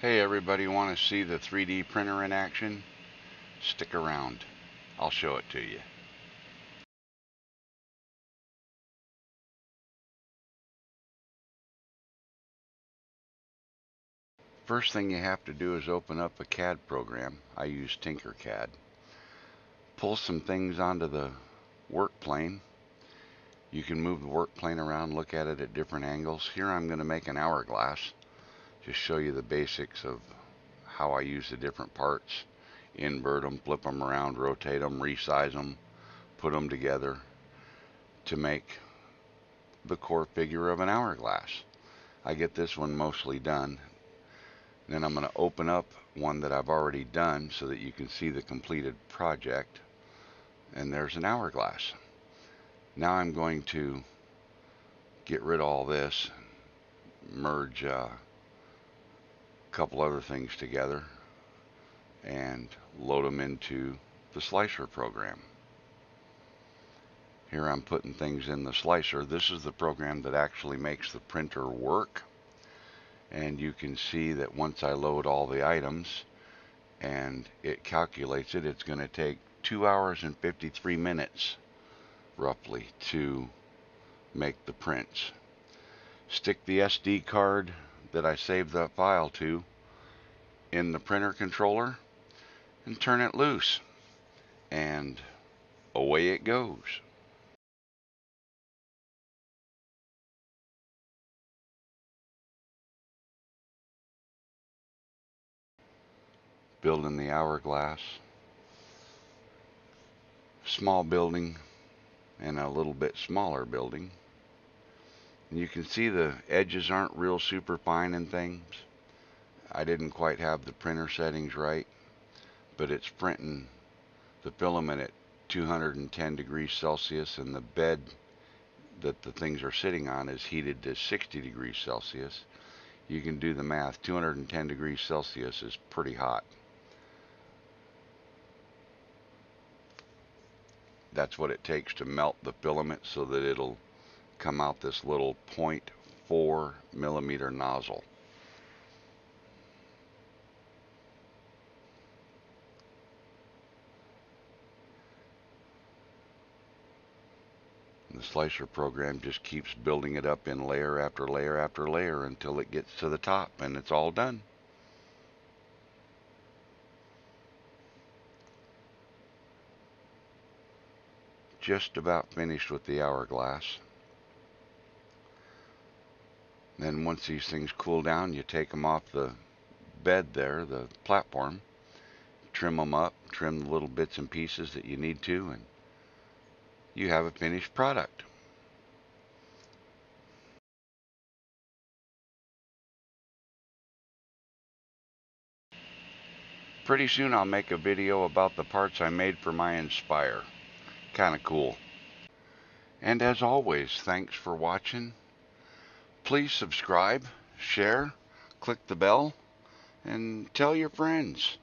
Hey everybody, want to see the 3D printer in action? Stick around. I'll show it to you. First thing you have to do is open up a CAD program. I use Tinkercad. Pull some things onto the work plane. You can move the work plane around, look at it at different angles. Here I'm going to make an hourglass. Just show you the basics of how I use the different parts. Invert them, flip them around, rotate them, resize them, put them together to make the core figure of an hourglass. I get this one mostly done. Then I'm going to open up one that I've already done so that you can see the completed project. And there's an hourglass. Now I'm going to get rid of all this, merge a couple other things together, and load them into the slicer program. Here I'm putting things in the slicer. This is the program that actually makes the printer work. And you can see that once I load all the items and it calculates it, it's going to take 2 hours and 53 minutes roughly to make the prints. Stick the SD card that I saved that file to in the printer controller and turn it loose, and away it goes. Building the hourglass. Small building and a little bit smaller building. And you can see the edges aren't real super fine and things. I didn't quite have the printer settings right, but it's printing the filament at 210 degrees Celsius, and the bed that the things are sitting on is heated to 60 degrees Celsius. You can do the math. 210 degrees Celsius is pretty hot. That's what it takes to melt the filament so that it'll come out this little 0.4 millimeter nozzle. The slicer program just keeps building it up in layer after layer after layer until it gets to the top, and it's all done. Just about finished with the hourglass. Then once these things cool down, you take them off the bed there, the platform, trim them up, trim the little bits and pieces that you need to, and you have a finished product. Pretty soon I'll make a video about the parts I made for my Inspire. Kinda cool. And as always, thanks for watching. Please subscribe, share, click the bell, and tell your friends.